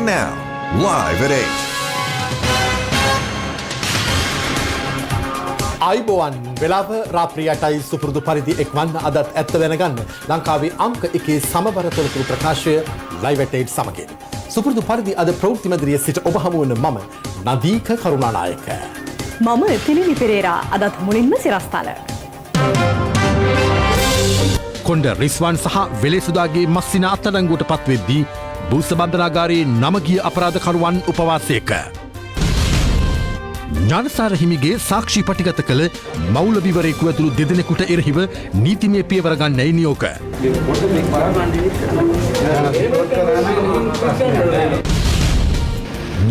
now, live at 8. අයිබෝවන් වෙලාව රාත්‍රී 8යි සුපුරුදු පරිදි එක්වන්න අදත් ඇත්ත දැනගන්න ලංකාවේ අංක 1 සමබර තොරතුරු ප්‍රකාශය ලයිව් at 8 සමගින් සුපුරුදු පරිදි අද ප්‍රවෘත්ති මැදිරියේ සිට ඔබ හමු වන මම නදීක කරුණානායක මම තිලිනි පෙරේරා අදත් මුලින්ම සිරස්තල කොණ්ඩ රිස්වාන් සහ වෙලෙසුදාගේ මස්සින අත්අඩංගුවට පත්වෙද්දී බූස්ස බන්ධනාගාරයේ නමගිය අපරාධකරුවන් උපවාසයක ඥානසාර හිමිගේ සාක්ෂි පටිගත කළ මෞලවිවරයෙකු ඇතුළු දෙදෙනෙකුට එරෙහිව නීතිමය පියවර ගන්නයි නියෝග.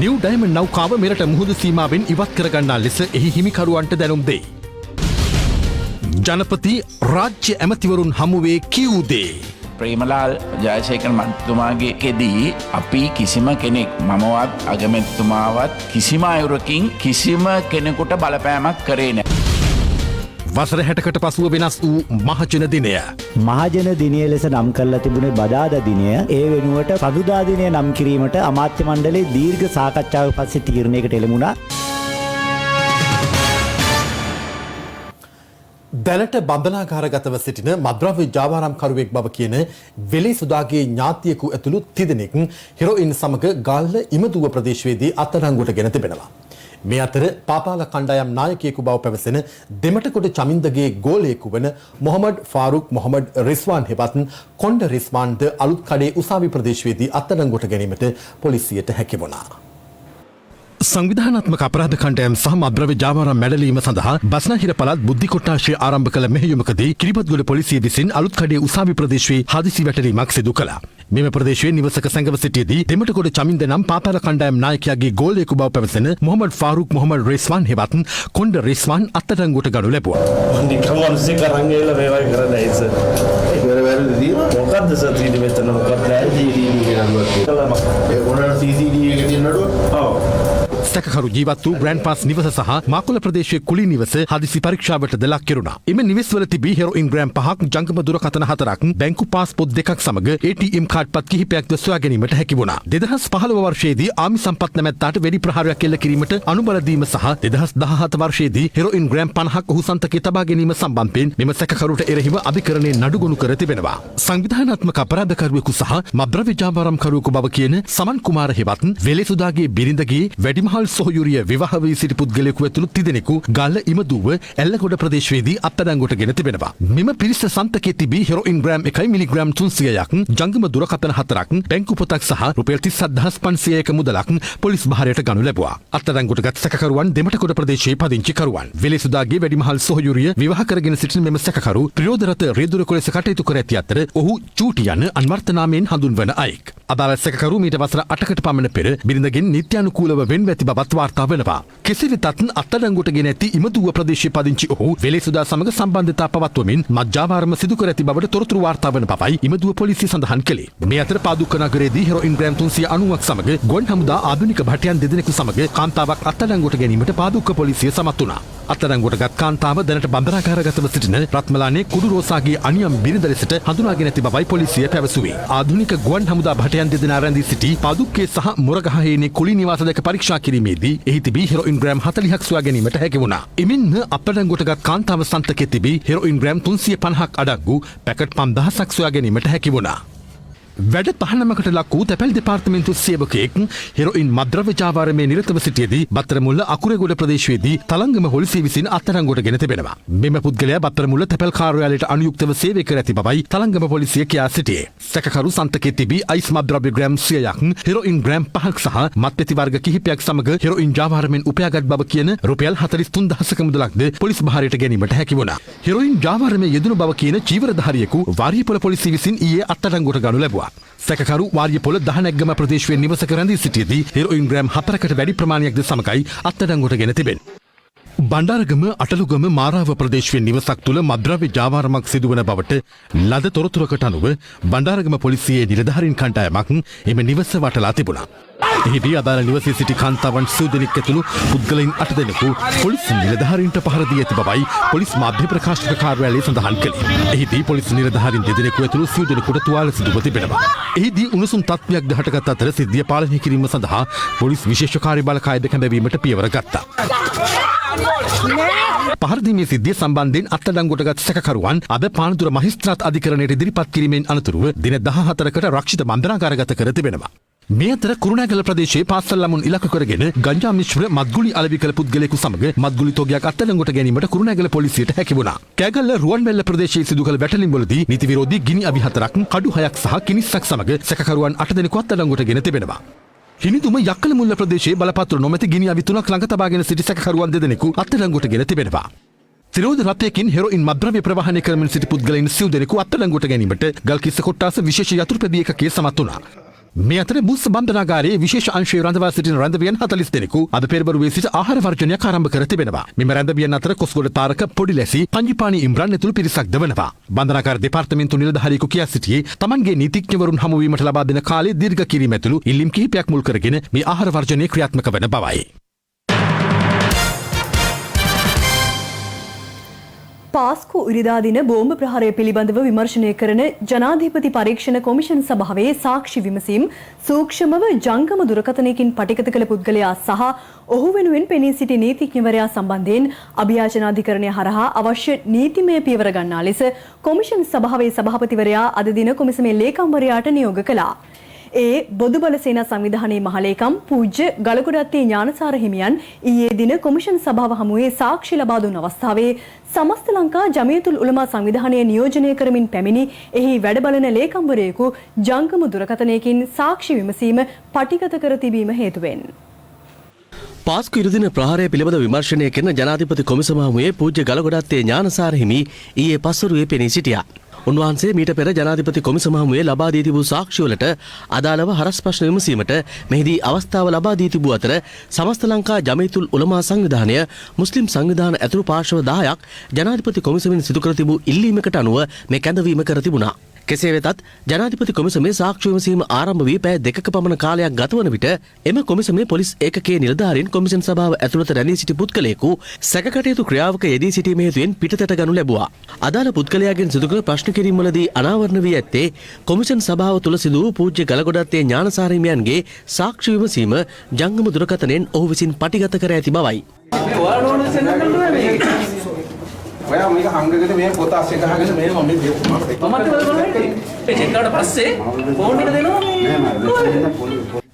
නිව් ඩයමන්ඩ් නෞකාව මෙරට මුහුදු සීමාවෙන් ඉවත් කරගන්නා ලෙස එහි හිමිකරුවන්ට දැනුම් දෙයි. ජනපති රාජ්‍ය ඇමතිවරුන් හමුවේ කිව් දේ. ප්‍රේමලාල් ජයසේකර මන්තුමාගේ කෙදී අපි කිසිම කෙනෙක් මමවත් අගමැතිතුමාවත් කිසිම අයුරකින් කිසිම කෙනෙකුට බලපෑමක් කරේ නෑ. වසර 60කට පසුව වෙනස් වූ මහජන දිනය. මහජන දිනය ලෙස නම් කරලා තිබුණේ බදාදා දිනය. ඒ වෙනුවට පසුදා දිනය නම් කිරීමට අමාත්‍ය මණ්ඩලයේ දීර්ඝ සාකච්ඡාවක් පස්සේ තීරණයකට එළඹුණා. දැනට බන්ධනාගාරගතව සිටින මද්‍රව්‍ය ජාවාරම්කරුවෙක් බව කියන වෙලෙසුදාගේ ඥාතියෙකු ඇතුළු තිදෙනෙක් හෙරොයින් සමග ගාල්ල ඉමදුව ප්‍රදේශයේදී අත්අඩංගුවට ගෙන තිබෙනවා. මේ අතර පාපාල කණ්ඩායම් නායකයෙකු බව පැවසෙන දෙමටකොඩ චමින්දගේ ගෝලයෙකු වන මොහමඩ් ෆාරුක් මොහමඩ් රිස්වාන් හෙවත් කොණ්ඩ රිස්වාන්ද අලුත් කඩේ උසාවි ප්‍රදේශයේදී අත්අඩංගුවට ගැනීමට පොලිසියට හැකි වුණා. සංවිධානාත්මක අපරාධ කණ්ඩායම් සහ මද්‍රව්‍ය ජාවාරම් මැඩලීම සඳහා බස්නාහිර පළාත් බුද්ධි කොට්ටාශය ආරම්භ කළ මෙහෙයුමකදී කිරිබත්ගොඩ පොලිසිය විසින් අලුත් කඩේ උසාවි ප්‍රදේශයේ හදිසි වැටලීමක් සිදු කළා. මෙම ප්‍රදේශයේ නිවසක සැඟව සිටියේදී දෙමටකොඩ චමින්ද නම් පාපාල කණ්ඩායම් නායකයාගේ ගෝලයෙකු බව පැවසෙන මොහමඩ් ෆාරුක් මොහමඩ් රිස්වාන් හෙවත් කොණ්ඩ රිස්වාන් අත්අඩංගුවට ගනු ලැබුවා. සැකකරු ජීවත් වූ ග්‍රෑන්ඩ් පාස් නිවස සහ මාකුල ප්‍රදේශයේ කුලි නිවස හදිසි පරීක්ෂාවට ද ලක් කෙරුණා. එම නිවෙස්වල තිබී හෙරොයින් ග්‍රෑම් 5ක්, ජංගම දුරකථන 4ක්, බැංකු පාස්පෝර්ට් 2ක් සමග ATM කාඩ්පත් කිහිපයක්ද සොයා ගැනීමට හැකි වුණා. 2015 වර්ෂයේදී ආමි සම්පත් නැමැත්තාට වෙඩි ප්‍රහාරයක් එල්ල කිරීමට අනුබල දීම සහ 2017 වර්ෂයේදී හෙරොයින් ග්‍රෑම් 50ක් ඔහු සන්තකයේ තබා ගැනීම සම්බන්ධයෙන් මෙම සැකකරුට එරෙහිව අධිකරණයේ නඩුගුණු කර තිබෙනවා. සංවිධානාත්මක අපරාධකරුවෙකු සහ මද්‍රව්‍ය ජාවාරම්කරුවෙකු බව කියන සමන් කුමාර හෙවත් වෙලෙසුදාගේ බිරිඳගේ වැඩිමහල් සොහයුරිය විවාහ වී සිටි පුද්ගලයෙකු ඇතුළු තිදෙනෙකු ගල්ල ඉමදුව එල්ලගොඩ ප්‍රදේශයේදී අත්අඩංගුවට ගෙන තිබෙනවා. මෙම පිරිස සන්තකයේ තිබී හෙරොයින් ග්‍රෑම් 1 මිලිග්‍රෑම් 300ක්, ජංගම දුරකථන 4ක්, බැංකු පොතක් සහ රුපියල් 37500ක මුදලක් පොලිස් භාරයට ගනු ලැබුවා. අත්අඩංගුවට ගත් සැකකරුවන් දෙමටකොඩ ප්‍රදේශයේ පදිංචිකරුවන්. වෙලෙසුදාගේ වැඩිමහල් සොහයුරිය විවාහ කරගෙන සිටින මෙම සැකකරු ප්‍රියෝදරත රේදුරක ලෙස කටයුතු කර ඇති අතර ඔහු චූටි යන අන්වර්ථ නාමයෙන් හඳුන්වන අයෙක්. අදාළ සැකකරු මීට වසර 8කට පමණ පෙර බිරිඳගෙන් නිත්‍යානුකූලව වෙන්ව ඇති බවත් වාර්තා වෙනවා. කෙසේ වෙතත් අත්අඩංගුවට ගෙන ඇති ඉමදුව ප්‍රදේශයේ පදිංචි ඔහු වෙලෙසුදා සමග සම්බන්ධතා පවත්වමින් මත්ජාවාරම සිදු කර ඇති බවට තොරතුරු වාර්තා වන බවයි ඉමදුව පොලිසිය සඳහන් කළේ. මේ අතර පාදුක්ක නගරයේදී හෙරොයින් ග්‍රෑම් 390ක් සමග ගොන් හමුදා ආධුනික භටයන් දෙදෙනෙකු සමග කාන්තාවක් අත්අඩංගුවට ගැනීමට පාදුක්ක පොලිසිය සමත් වුණා. අත්අඩංගුවට ගත් කාන්තාව දැනට බන්ධනාගාරගතව සිටින රත්මලානේ කුඩු රෝසාගේ අනියම් බිරිඳ ලෙසට හඳුනාගෙන ඇති බවයි පොලිසිය පැවසුවේ. ආධුනික ගුවන් හමුදා භටයන් දෙදෙනා රැඳී සිටි පාදුක්කේ සහ මොරගහහේනේ කුලි නිවාස දෙක පරීක්ෂා කිරීමේදී එහි තිබී හෙරොයින් ග්‍රෑම් 40ක් සොයා ගැනීමට හැකි වුණා. එමින්ම අත්අඩංගුවට ගත් කාන්තාව සන්තකයේ තිබී හෙරොයින් ග්‍රෑම් 350ක් අඩංගු පැකට් 5000ක් සොයා ගැනීමට හැකි වුණා. වැඩ පහනමකට ලක් වූ තැපැල් දෙපාර්තමේන්තු සේවකයෙක් හෙරොයින් මද්‍රව්‍ය ජාවාරමේ නිරතව සිටියේදී බත්තරමුල්ල අකුරේගොඩ ප්‍රදේශයේදී තලංගම පොලිසිය විසින් අත්අඩංගුවට ගෙන තිබෙනවා. මෙම පුද්ගලයා බත්තරමුල්ල තැපැල් කාර්යාලයට අනුයුක්තව සේවය කර ඇති බවයි තලංගම පොලිසිය කියා සිටියේ. සැකකරු සන්තකයේ තිබී අයිස් මද්‍රව්‍ය ග්‍රෑම් 100ක්, හෙරොයින් ග්‍රෑම් 5ක් සහ මත්පැති වර්ග කිහිපයක් සමග හෙරොයින් ජාවාරමෙන් උපයාගත් බව කියන රුපියල් 43000ක මුදලක්ද පොලිස් භාරයට ගැනීමට හැකි වුණා. හෙරොයින් ජාවාරමේ යෙදුණු බව කියන චීවරධාරියෙකු වාරියපොළ පොලිසිය විසින් ඊයේ අත්අඩංගුවට ගනු ලැබුවා. සැකකරු වාරියපොළ දහනැග්ගම ප්‍රදේශයේ නිවසක රැඳී සිටියේදී හෙරොයින් ග්‍රෑම් 4කට වැඩි ප්‍රමාණයක්ද සමගයි අත්අඩංගුවට ගෙන තිබෙනවා. බණ්ඩාරගම අටලුගම මාරාව ප්‍රදේශයේ නිවසක් තුළ මද්‍රව්‍ය ජාවාරමක් සිදුවන බවට ලද තොරතුරකට අනුව බණ්ඩාරගම පොලිසියේ නිලධාරීන් කණ්ඩායමක් එම නිවස වටලා තිබුණා. එහිදී අදාළ නිවසේ සිටි කාන්තාවන් සිව් දෙනෙක් ඇතුළු පුද්ගලයන් 8 දෙනෙකු පොලිස් නිලධාරීන්ට පහර දී ඇති බවයි පොලිස් මාධ්‍ය ප්‍රකාශක කාර්යාලය සඳහන් කළේ. එහිදී පොලිස් නිලධාරීන් 2 දෙනෙකු ඇතුළු සිව් දෙනෙකුට තුවාල සිදුව තිබෙනවා. එහිදී උණුසුම් තත්ත්වයක් හටගත් අතර සිද්ධිය පාලනය කිරීම සඳහා පොලිස් විශේෂ කාර්යබලකායද කැඳවීමට පියවර ගත්තා. පහරදීමේ සිද්ධිය සම්බන්ධයෙන් අත්අඩංගුවටගත් සැකකරුවන් අද පානදුර මහිස්ත්‍රාත් අධිකරණයට ඉදිරිපත් කිරීමෙන් අනතුරුව දින 14කට රක්ෂිත බන්ධනාගාරගත කර තිබෙනවා. මේ අතර කුරුණෑගල ප්‍රදේශයේ පාසල් ළමුන් ඉලක්ක කරගෙන ගංජා මිශ්‍ර මත්ගුලි අලෙවි කළ පුද්ගලයෙකු සමග මත්ගුලි තෝගයක් අත්අඩංගුවට ගැනීමට කුරුණෑගල පොලිසියට හැකි වුණා. කෑගල්ල රුවන්වැල්ල ප්‍රදේශයේ සිදු කළ වැටලීම්වලදී නීති විරෝධී ගිනි අවි 4ක්, කඩු 6ක් සහ කිනිස්සක් සමග සැකකරුවන් 8 දෙනෙකු අත්අඩංගුවට ගෙන තිබෙනවා. හිනිදුම යක්කලමුල්ල ප්‍රදේශයේ බලපත්‍ර නොමැති ගිනි අවි 3ක් ළඟ තබාගෙන සිටි සැකකරුවන් 2 දෙනෙකු අත්අඩංගුවට ගෙන තිබෙනවා. තිරෝධ රථයකින් හෙරොයින් මද්‍රව්‍ය ප්‍රවාහනය කරමින් සිටි පුද්ගලයන් සිව් දෙනෙකු අත්අඩංගුවට ගැනීමට ගල්කිස්ස කොට්ටාස විශේෂ යතුරුපැදිය එකකේ සමත් වුණා. මේ අතර බුස් බන්ධනාගාරයේ විශේෂ අංශයේ රඳවා සිටින රැඳවියන් 40 දෙනෙකු අද පෙරවරුවේ සිට ආහාර වර්ජනයක් ආරම්භ කර තිබෙනවා. මෙම රැඳවියන් අතර කොස්ගොඩ තාරක පොඩිලැසි පංජිපාණි ඉම්රාන් ඇතුළු පිරිසක්ද වනවා. බන්ධනාගාර දෙපාර්තමේන්තු නිලධාරියෙකු කියා සිටියේ තමන්ගේ නීතිඥවරුන් හමු වීමට ලබා දෙන කාලය දීර්ඝ කිරීම ඇතුළු ඉල්ලීම් කිහිපයක් මුල් කරගෙන මේ ආහාර වර්ජනය ක්‍රියාත්මක වන බවයි. පාස්කු ඉරිදා දින බෝම්බ ප්‍රහාරය පිළිබඳව විමර්ශනය කරන ජනාධිපති පරීක්ෂණ කොමිෂන් සභාවේ සාක්ෂි විමසීම් සූක්ෂමව ජංගම දුරකථනයකින් පටිගත කළ පුද්ගලයා සහ ඔහු වෙනුවෙන් පෙනී සිටි නීතිඥවරයා සම්බන්ධයෙන් අභියාචනාධිකරණය හරහා අවශ්‍ය නීතිමය පියවර ගන්නා ලෙස කොමිෂන් සභාවේ සභාපතිවරයා අද දින කොමිසමේ ලේකම්වරයාට නියෝග කළා. ඒ බොදුබල සේනා සංවිධානයේ මහලේකම් පූජ්‍ය ගලකොඩත්තේ ඥානසාර හිමියන් ඊයේ දින කොමිෂන් සභාව හමුවේ සාක්ෂි ලබා දුන් අවස්ථාවේ සමස්ත ලංකා ජමියතුල් උලමා සංවිධානය නියෝජනය කරමින් පැමිණි එහි වැඩබලන ලේකම්වරයෙකු ජංගම දුරකථනයකින් සාක්ෂි විමසීම පටිගත කර තිබීම හේතුවෙන් පාස්කු ඉරුදින ප්‍රහාරය පිළිබඳ විමර්ශනය කරන ජනාධිපති කොමිසම හමුවේ පූජ්‍ය ගලකොඩත්තේ ඥානසාර හිමි ඊයේ පස්වරුවේ පෙනී සිටියා. උන්වහන්සේ මීට පෙර ජනාධිපති කොමිසම හමුවේ ලබා දී තිබූ සාක්ෂිවලට අදාළව හරස් ප්‍රශ්න විමසීමට මෙහිදී අවස්ථාව ලබා දී තිබූ අතර සමස්ත ලංකා ජමීතුල් උලමා සංවිධානය මුස්ලිම් සංවිධාන ඇතුළු පාර්ශව 10ක් ජනාධිපති කොමිසමෙන් සිදු කර තිබූ ඉල්ලීමකට අනුව මේ කැඳවීම කර තිබුණා. කෙසේ වෙතත් ජනාධිපති කොමිසමේ සාක්ෂි විමසීම ආරම්භ වී පැය 2ක පමණ කාලයක් ගතවන විට එම කොමිසමේ පොලිස් ඒකකයේ නිලධාරීන් කොමිෂන් සභාව ඇතුළත රැඳී සිටි පුද්ගලයෙකු සැකකටයුතු ක්‍රියාවක යෙදී සිටීම හේතුවෙන් පිටතට ගනු ලැබුවා. අදාළ පුද්ගලයාගෙන් සිදු කළ ප්‍රශ්න කිරීම්වලදී අනාවරණ වී ඇත්තේ කොමිෂන් සභාව තුළ සිදු වූ පූජ්‍ය ගලකොඩත්තේ ඥානසාර හිමියන්ගේ සාක්ෂි විමසීම ජංගම දුරකථනයෙන් ඔහු විසින් පටිගත කර ඇති බවයි. ඔයා මේක හංගගෙන මේ පොත අස්සේ ගහගෙන මේ මම මේ චෙක්කාට පස්සේ ෆෝන් එක දෙනවා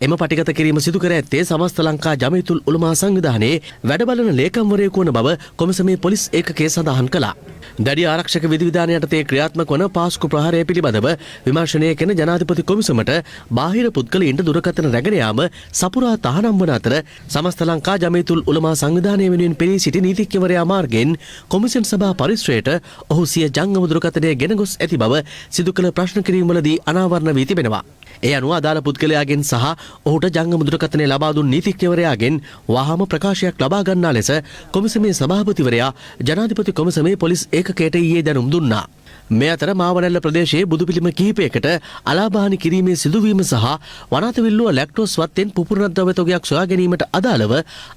එම පටිගත කිරීම සිදු කර ඇත්තේ සමස්ත ලංකා ජමීතුල් උලමා සංවිධානයේ වැඩබලන ලේකම්වරයෙකු වන බව කොමිසමේ පොලිස් ඒකකයේ සඳහන් කළා. දැඩි ආරක්ෂක විධිවිධාන යටතේ ක්‍රියාත්මක වන පාස්කු ප්‍රහාරය පිළිබඳව විමර්ශනය කරන ජනාධිපති කොමිසමට බාහිර පුද්ගලයින්ට දුරකථන රැගෙන යාම සපුරා තහනම් වන අතර සමස්ත ලංකා ජමීතුල් උලමා සංවිධානය වෙනුවෙන් පෙනී සිටි නීතිඥවරයා මාර්ගයෙන් කොමිෂන් සභා පරිශ්‍රයට ඔහු සිය ජංගම දුරකථනය ගෙන ගොස් ඇති බව සිදු කළ ප්‍රශ්න කිරීම්වලදී අනාවරණ වී තිබෙනවා. ඒ අනුව අදාළ පුද්ගලයාගෙන් සහ ඔහුට ජංගම දුරකථනය ලබා දුන් නීතිඥවරයාගෙන් වහාම ප්‍රකාශයක් ලබා ගන්නා ලෙස කොමිසමේ සභාපතිවරයා ජනාධිපති කොමිසමේ පොලිස් ඒකකයට ඊයේ දැනුම් දුන්නා. මේ අතර මාවනැල්ල ප්‍රදේශයේ බුදුපිළිම කිහිපයකට අලාභානි කිරීමේ සිදුවීම සහ වනාතවිල්ලුව ලැක්ටෝස් වත්තෙන් පුපුරනද්‍රව්‍ය තොගයක් සොයා ගැනීමට අදාළව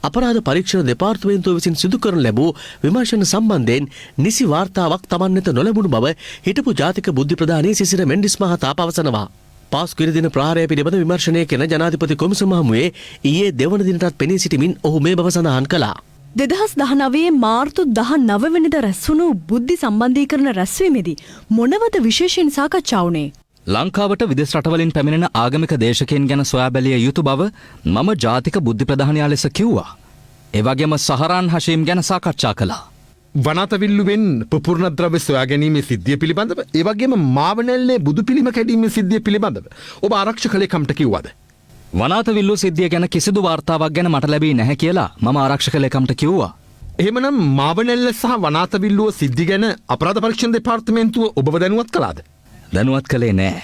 අපරාධ පරීක්ෂණ දෙපාර්තමේන්තුව විසින් සිදු කරන ලැබූ විමර්ශන සම්බන්ධයෙන් නිසි වාර්තාවක් Taman වෙත නොලැබුණු බව හිටපු ජාතික බුද්ධි ප්‍රධානී සිසිර මෙන්ඩිස් මහතා පවසනවා. පාස්කු ඉරිදින ප්‍රහාරය පිළිබඳ විමර්ශනය කරන ජනාධිපති කොමිසම හමුවේ ඊයේ දෙවන දිනටත් පෙනී සිටිමින් ඔහු මේ බව සඳහන් කළා. 2019 මාර්තු 19 වෙනිදා රැස්වුණු බුද්ධි සම්බන්ධීකරණ රැස්වීමේදී මොනවද විශේෂයෙන් සාකච්ඡා වුණේ? ලංකාවට විදේශ රටවලින් පැමිණෙන ආගමික දේශකයන් ගැන සොයා බැලිය යුතු බව මම ජාතික බුද්ධි ප්‍රධානියා ලෙස කිව්වා. ඒ වගේම සහරාන් හෂීම් ගැන සාකච්ඡා කළා. වනාතවිල්ලුවෙන් පුපුරණ ද්‍රව්‍ය සොයා ගැනීමේ සිද්ධිය පිළිබඳව ඒ වගේම මාවනැල්ලේ බුදු පිළිම කැඩීමේ සිද්ධිය පිළිබඳව ඔබ ආරක්ෂක ලේකම්ට කිව්වද? වනාතවිල්ලුව සිද්ධිය ගැන කිසිදු වාර්තාවක් ගැන මට ලැබී නැහැ කියලා මම ආරක්ෂක ලේකම්ට කිව්වා. එහෙමනම් මාවනැල්ල සහ වනාතවිල්ලුව සිද්ධි ගැන අපරාධ පරීක්ෂණ දෙපාර්තමේන්තුව ඔබව දැනුවත් කළාද? දැනුවත් කළේ නෑ.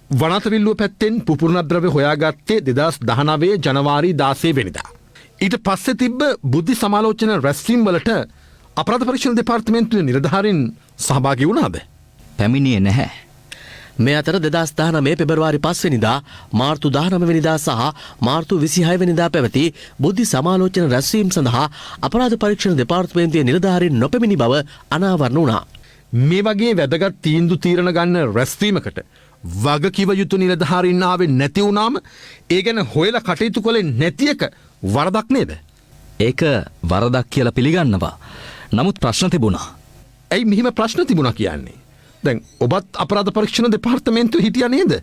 වනාතවිල්ලුව පැත්තෙන් පුපුරණ ද්‍රව්‍ය හොයාගත්තේ 2019 ජනවාරි 16 වෙනිදා. ඊට පස්සේ තිබ්බ බුද්ධි සමාලෝචන රැස්වීම් වලට අපරාධ පරීක්ෂණ දෙපාර්තමේන්තුවේ නිලධාරීන් සහභාගී වුණාද? පැමිණියේ නැහැ. මේ අතර 2019 පෙබරවාරි 5 වෙනිදා මාර්තු 19 වෙනිදා සහ මාර්තු 26 වෙනිදා පැවති බුද්ධි සමාලෝචන රැස්වීම් සඳහා අපරාධ පරීක්ෂණ දෙපාර්තමේන්තුවේ නිලධාරීන් නොපැමිණි බව අනාවරණ වුණා. මේ වගේ වැදගත් තීන්දුව తీරන ගන්න රැස්වීමකට වගකිව යුතු නිලධාරීන් ආවේ නැති වුණාම ඒ ගැන හොයලා කටයුතු කළේ නැති එක වරදක් නේද? ඒක වරදක් කියලා පිළිගන්නවා. නමුත් ප්‍රශ්න තිබුණා. ඇයි මෙහිම ප්‍රශ්න තිබුණා කියන්නේ? දැන් ඔබත් අපරාධ පරීක්ෂණ දෙපාර්තමේන්තුවේ හිටියා නේද?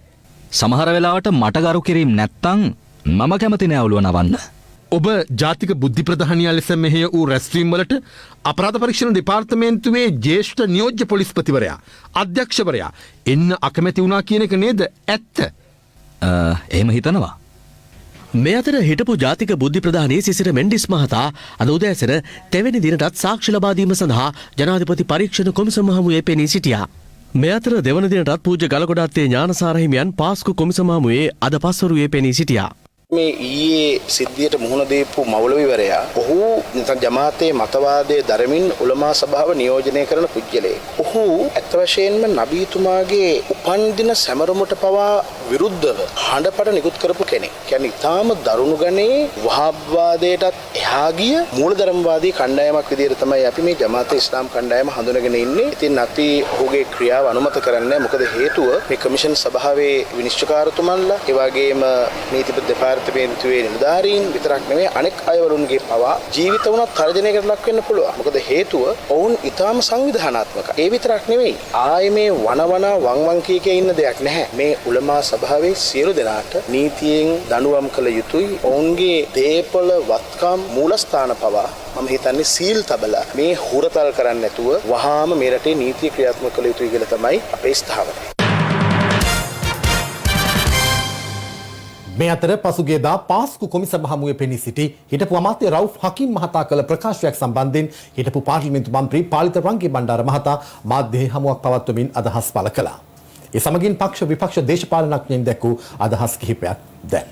සමහර වෙලාවට මට ගරු කිරීම නැත්තම් මම කැමති නෑ ඔළුව නවන්න. ඔබ ජාතික බුද්ධි ප්‍රධානියා ලෙස මෙහෙය වූ රැස්වීම් වලට අපරාධ පරීක්ෂණ දෙපාර්තමේන්තුවේ ජ්‍යෙෂ්ඨ නියෝජ්‍ය පොලිස්පතිවරයා අධ්‍යක්ෂවරයා එන්න අකමැති වුණා කියන එක නේද ඇත්ත? එහෙම හිතනවා. මේ අතර හිටපු ජාතික බුද්ධි ප්‍රධානී සිසිර මෙන්ඩිස් මහතා අද උදෑසන තෙවැනි දිනටත් සාක්ෂි ලබා දීම සඳහා ජනාධිපති පරීක්ෂණ කොමිසම හමුවේ පෙනී සිටියා. මේ අතර දෙවන දිනටත් පූජ්‍ය ගලකොඩත්තේ ඥානසාර හිමියන් පාස්කු කොමිසම හමුවේ අද පස්වරුවේ පෙනී සිටියා. මේ ඊයේ සිද්ධියට මුහුණ දීපු මෞලවිවරයා ඔහු නිකන් ජමාතේ මතවාදයේ දරමින් උලමා සභාව නියෝජනය කරන පුද්ගලයෙක්. ඔහු අත් වශයෙන්ම නබීතුමාගේ උපන්දින සැමරුමට පවා විරුද්ධව හඬපට නිකුත් කරපු කෙනෙක්. කියන්නේ ඊටාම දරුණු ගණේ වහාබ්වාදයටත් එහා ගිය මූලධර්මවාදී කණ්ඩායමක් විදිහට තමයි අපි මේ ජමාතේ ඉස්ලාම් කණ්ඩායම හඳුනගෙන ඉන්නේ. ඉතින් අපි ඔහුගේ ක්‍රියාව අනුමත කරන්නේ මොකද හේතුව මේ කමිෂන් සභාවේ විනිශ්චයකාරතුමන්ලා ඒ වගේම නීති දෙපාර්තමේන්තුවේ නිලධාරීන් විතරක් නෙවෙයි අනෙක් අයවරුන්ගේ පවා ජීවිත වුණත් තර්ජනයකට ලක් වෙන්න පුළුවන්. මොකද හේතුව ඔවුන් ඊටාම සංවිධානාත්මකයි. ඒ විතරක් නෙවෙයි ආයේ මේ වං කීකේ ඉන්න දෙයක් නැහැ. මේ උලමා සභාවේ සියලු දෙනාට නීතියෙන් දඬුවම් කළ යුතුයි. ඔවුන්ගේ දේපොළ වත්කම් මූලස්ථාන පවා මම හිතන්නේ සීල් තබලා මේ හුරතල් කරන්නේ නැතුව වහාම මේ රටේ නීතිය ක්‍රියාත්මක කළ යුතුයි කියලා තමයි අපේ ස්ථාවරය. මේ අතර පසුගියදා පාස්කු කොමිසම හමුවේ පෙනී සිටි හිටපු අමාත්‍ය රවුෆ් හකීම් මහතා කළ ප්‍රකාශයක් සම්බන්ධයෙන් හිටපු පාර්ලිමේන්තු මන්ත්‍රී පාලිත රංගේ බණ්ඩාර මහතා මාධ්‍ය හමුවක් පවත්වමින් අදහස් පළ කළා. ඒ සමගින් පක්ෂ විපක්ෂ දේශපාලනඥයින් දැක්වූ අදහස් කිහිපයක් දැන්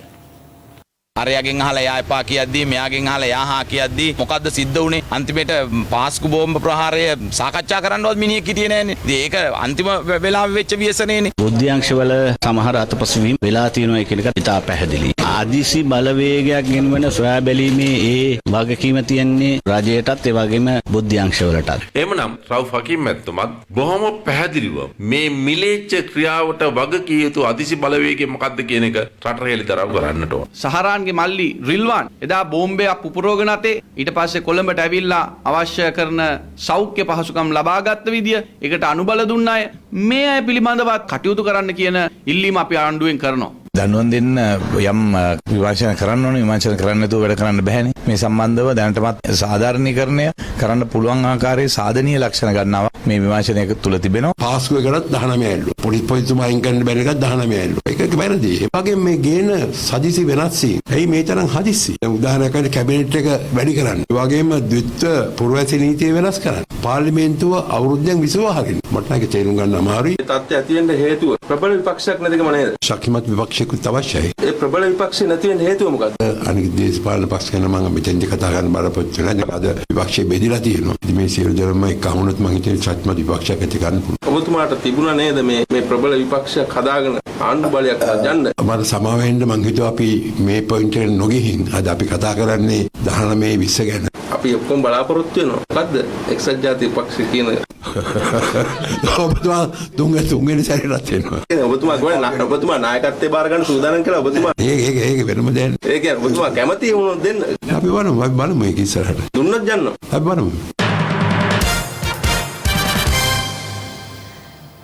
අරයාගෙන් අහලා එයා එපා කියද්දී මෙයාගෙන් අහලා එයා හා කියද්දී මොකද්ද සිද්ධ වුනේ? අන්තිමේට පාස්කු බෝම්බ ප්‍රහාරය සාකච්ඡා කරන්නවත් මිනිහෙක් හිටියේ නෑනේ. ඉතින් ඒක අන්තිම වෙලාවෙ වෙච්ච ව්‍යසනේනේ. බුද්ධ්‍යංශවල සමහර අතපසුවීම් වෙලා තියෙනවා කියන එක ඉතා පැහැදිලි. ආදිසි බලවේගයක් ගෙන්වන සොයා බැලීමේ ඒ වගකීම තියන්නේ රජයටත් ඒ වගේම බුද්ධ්‍යංශවලටත්. එමනම් රවුෆ් හකීම් මැතිතුමත් බොහොම පැහැදිලිව මේ මිලේච්ඡ ක්‍රියාවට වගකිය යුතු ආදිසි බලවේගය මොකක්ද කියන එක රට හෙළිදරව් කරන්නට ඕන. සහරාන්ගේ මල්ලි රිල්වාන් එදා බෝම්බයක් පුපුරවගෙන අතේ ඊට පස්සේ කොළඹට ඇවිල්ලා අවශ්‍ය කරන සෞඛ්‍ය පහසුකම් ලබාගත් විදිය ඒකට අනුබල දුන්න අය මේ අය පිළිබඳව කටයුතු කරන්න කියන ඉල්ලීම අපි ආණ්ඩුවෙන් කරනවා. දනුවන් දෙන්න යම් විමර්ශන කරන්න ඕනේ. විමර්ශන කරන්න නැතුව වැඩ කරන්න බෑනේ. මේ සම්බන්ධව දැනටමත් සාධාරණීකරණය කරන්න පුළුවන් ආකාරයේ සාධනීය ලක්ෂණ ගන්නවා මේ විමර්ශනයක තුල තිබෙනවා. පාස්කුව කරත් 19 ඇල්ලුවා. පොලිස් පොලිස්තුමා අයින් කරන්න බැරි එකක් 19 ඇල්ලුවා. ඒක වැරදි. ඒ වගේම මේ ගේන සදිසි වෙනස් වීම. එයි මේ තරම් හදිස්සි. උදාහරණයකට කැබිනට් එක වැඩි කරන්න. ඒ වගේම ද්විත්ව පුරවැසි නීතිය වෙනස් කරන්න. පාර්ලිමේන්තුව අවුරුද්දෙන් විසවහගෙන. මට ඒක තේරුම් ගන්න අමාරුයි. ඒ තත්ත්වය ඇති වෙන්න හේතුව ප්‍රබල විපක්ෂයක් නැතිකම නේද? ශක්තිමත් විපක්ෂයකුත් අවශ්‍යයි. ඒ ප්‍රබල විපක්ෂය නැති වෙන්න හේතුව මොකද්ද? අනික දේශපාලන පක්ෂ ගැන මම මෙතෙන්දි කතා කරන්න බලාපොරොත්තු වෙනවා. අද විපක්ෂය බෙදිලා තියෙනවා. ඉතින් මේ සියලු දෙනාම එක්කහුනොත් මම හිතන්නේ ශක්තිමත් විපක්ෂයක් ඇති ගන්න පුළුවන්. ඔබතුමාට තිබුණා නේද මේ ප්‍රබල විපක්ෂයක් හදාගෙන ආණ්ඩු බලයක් හදන්න? මම සමාව වෙන්න මං හිතුවා අපි මේ පොයින්ට් එකට නොගිහින් අද අපි කතා කරන්නේ 19 20 ගැන. අපි ඔක්කොම බලාපොරොත්තු වෙනවා. මොකද්ද එක්සත් ජාතික පක්ෂ කියන ඔබතුමා තුන්වෙනි සැරේටත් එනවා. ඔබතුමා නායකත්වයේ බාර ගන්න සූදානම් කියලා ඔබතුමා. ඒක වෙනම දෙයක්. ඒ කියන්නේ ඔබතුමා කැමති වුණොත් දෙන්න. අපි බලමු මේක ඉස්සරහට. දුන්නොත් යන්න. අපි බලමු.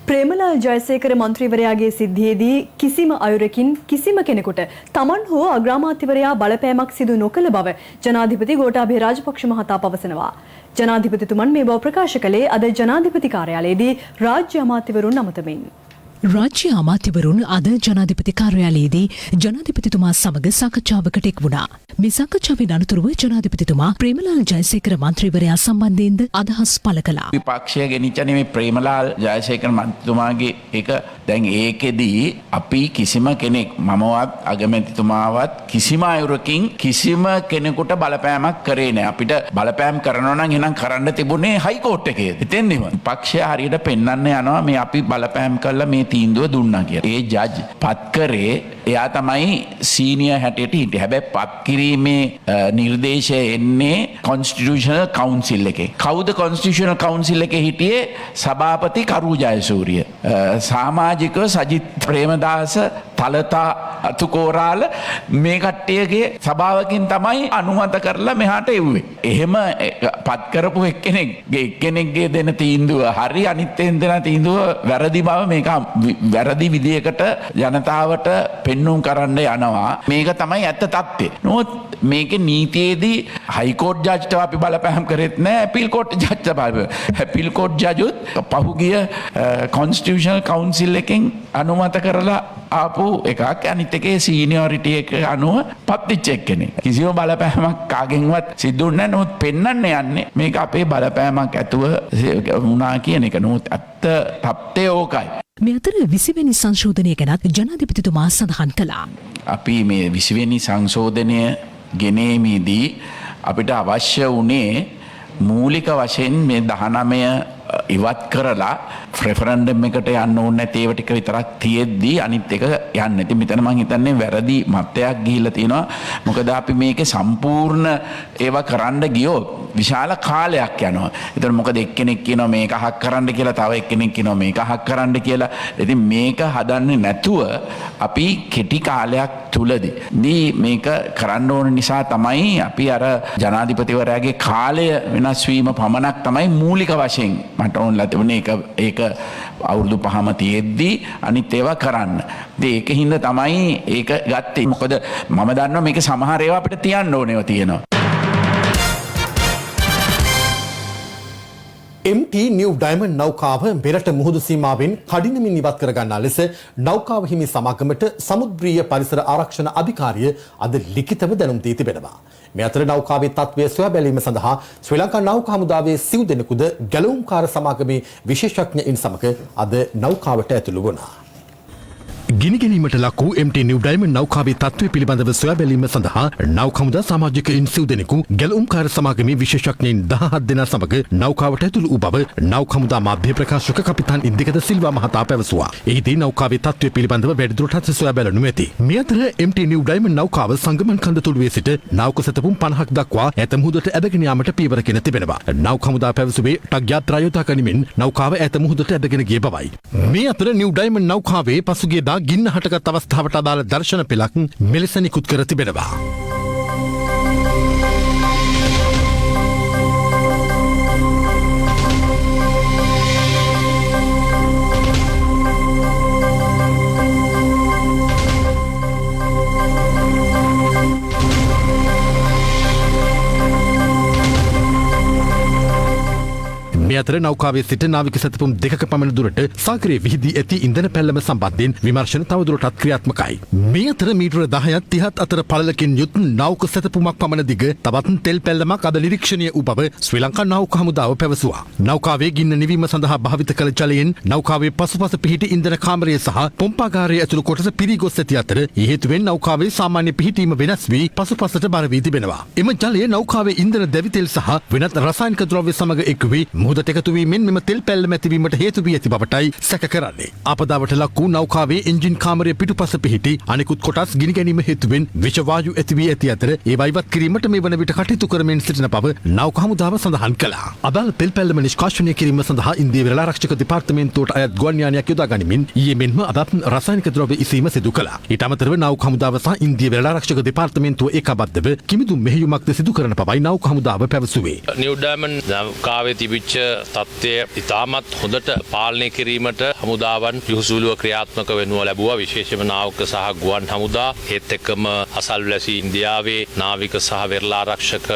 ප්‍රේමලාල් ජයසේකර මන්ත්‍රීවරයාගේ සිද්ධියේදී කිසිම අයුරකින් කිසිම කෙනෙකුට තමන් හෝ අග්‍රාමාත්‍යවරයා බලපෑමක් සිදු නොකළ බව ජනාධිපති ගෝඨාභය රාජපක්ෂ මහතා පවසනවා. ජනාධිපතිතුමන් මේ බව ප්‍රකාශ කළේ අද ජනාධිපති කාර්යාලයේදී රාජ්‍ය අමාත්‍යවරුන් අමතමින්. රාජ්‍ය අමාත්‍යවරුන් අද ජනාධිපති කාර්යාලයේදී ජනාධිපතිතුමා සමග සාකච්ඡාවකට එක් වුණා. මේ සාකච්ඡාවෙන් අනතුරුව ජනාධිපතිතුමා ප්‍රේමලාල් ජයසේකර මන්ත්‍රීවරයා සම්බන්ධයෙන්ද අදහස් පළ කළා. විපක්ෂය ගෙනිච්චනේ මේ ප්‍රේමලාල් ජයසේකර මන්ත්‍රීතුමාගේ එක දැන් ඒකෙදී අපි කිසිම කෙනෙක් මමවත් අගමැතිතුමාවත් කිසිම අයුරකින් කිසිම කෙනෙකුට බලපෑමක් කරේ නැහැ. අපිට බලපෑම් කරනවා නම් එහෙනම් කරන්න තිබුණේ හයිකෝට් එකේ. එතෙන්දිම විපක්ෂය හරියට පෙන්වන්න යනවා මේ අපි බලපෑම් කළා මේ තීන්දුව දුන්නා කියලා. ඒ ජජ් පත් කරේ එයා තමයි සීනියර් හැටියට හිටියේ. හැබැයි පත් කිරීමේ නිර්දේශය එන්නේ කොන්ස්ටිටියුෂනල් කවුන්සිල් එකේ. කවුද කොන්ස්ටිටියුෂනල් කවුන්සිල් එකේ හිටියේ? සභාපති කරු ජයසූරිය. සමාජික සජිත් ප්‍රේමදාස තලතා අතුකෝරාල මේ කට්ටියගේ සභාවකින් තමයි අනුමත කරලා මෙහාට එව්වේ. එහෙම පත් කරපු එක්කෙනෙක්ගේ දෙන තීන්දුව හරි අනිත් දෙන තීන්දුව වැරදි බව මේක වැරදි විදියකට ජනතාවට පෙන්නුම් කරන්න යනවා. මේක තමයි ඇත්ත තත්ත්වය. නමුත් මේකේ නීතියේදී හයිකෝට් ජජ්ට අපි බලපෑම් කරෙත් නෑ. අපීල් කෝට් ජජ්ට අපීල් කෝට් ජජුත් පහුගිය කොන්ස්ටිටියුෂනල් කවුන්සිල් එකෙන් අනුමත කරලා ආපු එකක්. අනිත් එකේ සීනියොරිටි එක අනුව පත්විච්ච එක්කෙනෙක්. කිසිම බලපෑමක් කාගෙන්වත් සිද්ධ වුණේ නැහැ. නමුත් පෙන්වන්න යන්නේ මේක අපේ බලපෑමක් ඇතුව වුණා කියන එක. නමුත් ඇත්ත තත්ත්වය ඕකයි. මේ අතර 20 වෙනි සංශෝධනය ගැනත් ජනාධිපතිතුමා සඳහන් කළා. අපි මේ 20 වෙනි සංශෝධනය ගෙනීමේදී අපිට අවශ්‍ය වුණේ මූලික වශයෙන් මේ 19 ඉවත් කරලා රෙෆරන්ඩම් එකට යන්න ඕනේ නැති ඒවා ටික විතරක් තියෙද්දී අනිත් එක යන්නේ. ඉතින් මෙතන මම හිතන්නේ වැරදි මතයක් ගිහිල්ලා තියෙනවා. මොකද අපි මේකේ සම්පූර්ණ ඒවා කරන්න ගියොත් විශාල කාලයක් යනවා. ඒතර මොකද එක්කෙනෙක් කියනවා මේක අහක් කරන්න කියලා, තව එක්කෙනෙක් කියනවා මේක අහක් කරන්න කියලා. ඉතින් මේක හදන්නේ නැතුව අපි කෙටි කාලයක් තුලදී මේක කරන්න ඕන නිසා තමයි අපි අර ජනාධිපතිවරයාගේ කාලය වෙනස් වීම පමණක් තමයි මූලික වශයෙන් මට ඕනලා තිබුණේ. ඒක අවුරුදු 5ම තියෙද්දී අනිත් ඒවා කරන්න. ඉතින් ඒකින්ද තමයි ඒක ගත්තේ. මොකද මම දන්නවා මේක සමහර ඒවා අපිට තියන්න ඕනේව තියෙනවා. MT නිව් ඩයමන්ඩ් නෞකාව මෙරට මුහුදු සීමාවෙන් කඩිනමින් ඉවත් කර ගන්නා ලෙස නෞකාව හිමි සමාගමට සමුද්‍රීය පරිසර ආරක්ෂණ අධිකාරිය අද ලිඛිතව දැනුම් දී තිබෙනවා. මේ අතර නෞකාවේ තත්ත්වය සොයා බැලීම සඳහා ශ්‍රී ලංකා නෞකා හමුදාවේ සිව් දෙනෙකුද ගැලවුම්කාර සමාගමේ විශේෂඥයින් සමග අද නෞකාවට ඇතුළු වුණා. ගිනිගැනීමට ලක් වූ MT නිව් ඩයමන්ඩ් නෞකාවේ තත්ත්වය පිළිබඳව සොයා බැලීම සඳහා නෞකා හමුදා සමාජිකයින් සිව් දෙනෙකු ගැලවුම්කාර සමාගමේ විශේෂඥයින් 17 දෙනා සමග නෞකාවට ඇතුළු වූ බව නෞකා හමුදා මාධ්‍ය ප්‍රකාශක කපිතාන් ඉන්දිකද සිල්වා මහතා පැවසුවා. එහිදී නෞකාවේ තත්ත්වය පිළිබඳව වැඩිදුරටත් සොයා බැලනු ඇති. මේ අතර MT නිව් ඩයමන්ඩ් නෞකාව සංගමන් කන්ද තුඩුවේ සිට නාවක සැතපුම් 50ක් දක්වා ඇතම් මුහුදට ඇදගෙන යාමට පීවරගෙන තිබෙනවා. නෞකා හමුදා පැවසුවේ ටග් යාත්‍රා යොදා ගනිමින් නෞකාව ඇතම් මුහුදට ඇදගෙන ගිය බවයි. මේ අතර නිව් ඩයමන්ඩ් නෞකාවේ පසුගියදා ගින්න හටගත් අවස්ථාවට අදාළ දර්ශන පෙළක් මෙලෙස නිකුත් කර තිබෙනවා. මේ අතර නෞකාවේ සිට නාවික සැතපුම් 2ක පමණ දුරට සාගරයේ විහිදී ඇති ඉන්ධන පැල්ලම සම්බන්ධයෙන් විමර්ශන තවදුරටත් ක්‍රියාත්මකයි. මේ අතර මීටර 10ක් 30ක් අතර පළලකින් යුත් නාවක සැතපුමක් පමණ දිග තවත් තෙල් පැල්ලමක් අද නිරීක්ෂණය වූ බව ශ්‍රී ලංකා නෞකා හමුදාව පැවසුවා. නෞකාවේ ගින්න නිවීම සඳහා භාවිත කළ ජලයෙන් නෞකාවේ පසුපස පිහිටි ඉන්ධන කාමරය සහ පොම්පාගාරයේ ඇතුළු කොටස පිරී ගොස් ඇති අතර ඒ හේතුවෙන් නෞකාවේ සාමාන්‍ය පිහිටීම වෙනස් වී පසුපසට බර වී තිබෙනවා. එම ජලය නෞකාවේ ඉන්ධන දැවිතෙල් සහ වෙනත් රසායනික ද්‍රව්‍ය සමග එක් වී මුහුදට එකතු වීමෙන් මෙම තෙල් පැල්ලම ඇතිවීමට හේතු වී ඇති බවටයි සැක කරන්නේ. ආපදාවට ලක් වූ නෞකාවේ එන්ජින් කාමරයේ පිටුපස පිහිටි අනෙකුත් කොටස් ගිනි ගැනීම හේතුවෙන් විෂ වායු ඇති වී ඇති අතර ඒවා ඉවත් කිරීමට මේ වන විට කටයුතු කරමින් සිටින බව නෞකා හමුදාව සඳහන් කළා. අදාළ තෙල් පැල්ලම නිෂ්කාශනය කිරීම සඳහා ඉන්දිය වෙරළ ආරක්ෂක දෙපාර්තමේන්තුවට අයත් ගුවන් යානයක් යොදා ගනිමින් ඊයේ මෙන්ම අදත් රසායනික ද්‍රව්‍ය ඉසීම සිදු කළා. ඊට අමතරව නෞකා හමුදාව සහ ඉන්දිය වෙරළ ආරක්ෂක දෙපාර්තමේන්තුව ඒකාබද්ධව කිමිදුම් මෙහෙයුමක්ද සිදු කරන බවයි නෞකා හමුදාව පැවසුවේ. නිව් ඩයමන්ඩ් නෞකාවේ තිබිච්ච තත්ත්වය ඉතාමත් හොඳට පාලනය කිරීමට හමුදාවන් යහුසුලුව ක්‍රියාත්මක වෙනුව ලැබුවා. විශේෂම නාවික සහ ගුවන් හමුදා ඒත් එක්කම අසල්වැසි ඉන්දියාවේ නාවික සහ වෙරළා ආරක්ෂක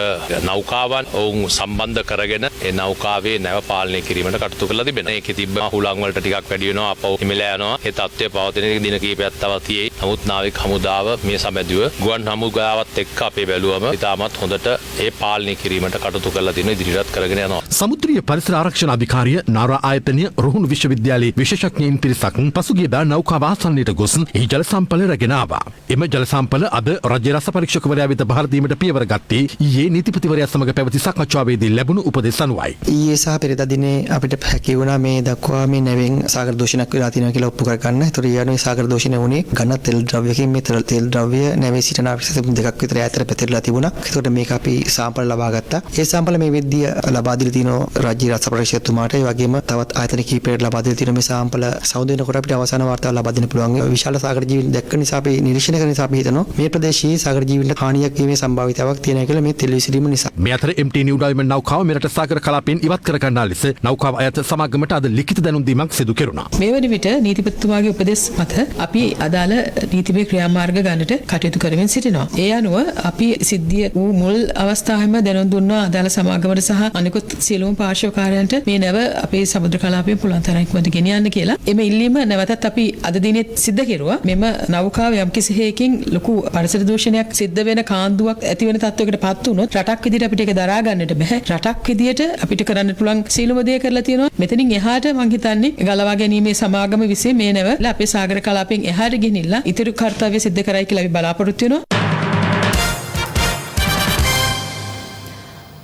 නෞකාවන් ඔවුන් සම්බන්ධ කරගෙන ඒ නෞකාවේ නැව පාලනය කිරීමට කටයුතු කරලා තිබෙනවා. ඒකේ තිබ්බ හුලං වලට ටිකක් වැඩි වෙනවා අපව හිමිලා යනවා. ඒ තත්ත්වය පවතින දින කිහිපයක් තව තියෙයි. නමුත් නාවික හමුදාව මේ සමැදුව ගුවන් හමුදාවත් එක්ක අපේ බැලුවම ඉතාමත් හොඳට ඒ පාලනය කිරීමට කටයුතු කරලා තියෙන ඉදිරියට කරගෙන යනවා. සමුද්‍රීය පරිසර ආරක්ෂණ අධිකාරිය නාරා ආයතනය රුහුණු විශ්වවිද්‍යාලයේ විශේෂඥයින් පිරිසක් පසුගියදා නෞකාව ආසන්නයට ගොස් එහි ජල සම්පල රැගෙන ආවා. එම ජල සම්පල අද රජ්‍ය රස පරීක්ෂකවරයා වෙත බහර දීමට පියවර ගත්තේ ඊයේ නීතිපතිවරයා සමග පැවති සාකච්ඡාවේදී ලැබුණු උපදෙස් අනුවයි. ඊයේ සහ පෙරේදා දිනේ අපිට හැකි වුණා මේ දක්වා මේ නැවෙන් සාගර දූෂණයක් වෙලා තියෙනවා කියලා ඔප්පු කර ගන්න. ඒතර ඊයano සාගර දූෂණය වුණේ ඝන තෙල් ද්‍රව්‍යකින් මේ තෙල් ද්‍රව්‍ය නැවේ සිටින අපිට දෙකක් විතර ඈතට පැතිරලා තිබුණා. ඒකට මේක අපි සාම්පල් ලබා ගත්තා. ඒ සාම්පල මේ වෙද්දී ලබා දීලා තියෙනවා රාජ්‍ය රස පරීක්ෂකතුමාට. ඒ වගේම තවත් ආයතන කිහිපයකට ලබා දීලා තියෙන මේ සාම්පල සෞද වෙනකොට අපිට අවසාන වාර්තාව ලබා දෙන්න පුළුවන්. විශාල සාගර ජීවීන් දැක්ක නිසා අපි නිරීක්ෂණය කරන නිසා අපි හිතනවා මේ ප්‍රදේශයේ සාගර ජීවීන්ට හානියක් වීමේ සම්භාවිතාවක් තියෙනවා කියලා මේ තෙල් විසිරීම නිසා. මේ අතර MT නිව් ඩයිමන්ඩ් නෞකාව මෙරට සාගර කලාපයෙන් ඉවත් කර ගන්නා ලෙස නෞකාව අයත් සමාගමට අද ලිඛිත දැනුම් දීමක් සිදු කෙරුණා. මේ වන විට නීතිපතිතුමාගේ උපදෙස් මත අපි අදාළ නීතිමය ක්‍රියාමාර්ග ගන්නට කටයුතු කරමින් සිටිනවා. ඒ අනුව අපි සිද්ධිය වූ මුල් අවස්ථාවෙම දැනුම් දුන්නා අදාළ සමාගමට සහ අනිකුත් සියලුම පාර්ශ්වකාරයන්ට මේ නැව අපේ සමුද්‍ර කලාපයෙන් පුළුවන් තරම් ඉක්මනට ගෙනියන්න කියලා. එම ඉල්ලීම නැවතත් අපි අද දිනේ සිද්ධ කෙරුවා. මෙම නෞකාව යම්කිසි හේකින් ලොකු පරිසර දූෂණයක් සිද්ධ වෙන කාන්දුවක් ඇති වෙන තත්වයකට පත් වුණොත් රටක් විදිහට අපිට ඒක දරා ගන්නට බෑ. රටක් විදිහට අපිට කරන්න පුළුවන් සීලම දේ කරලා තියෙනවා. මෙතනින් එහාට මං හිතන්නේ ගලවා ගැනීමේ සමාගම විසින් මේ නැව අපේ සාගර කලාපයෙන් එහාට ගෙනිලා ඉතිරි කාර්යය සිද්ධ කරයි කියලා අපි බලාපොරොත්තු වෙනවා.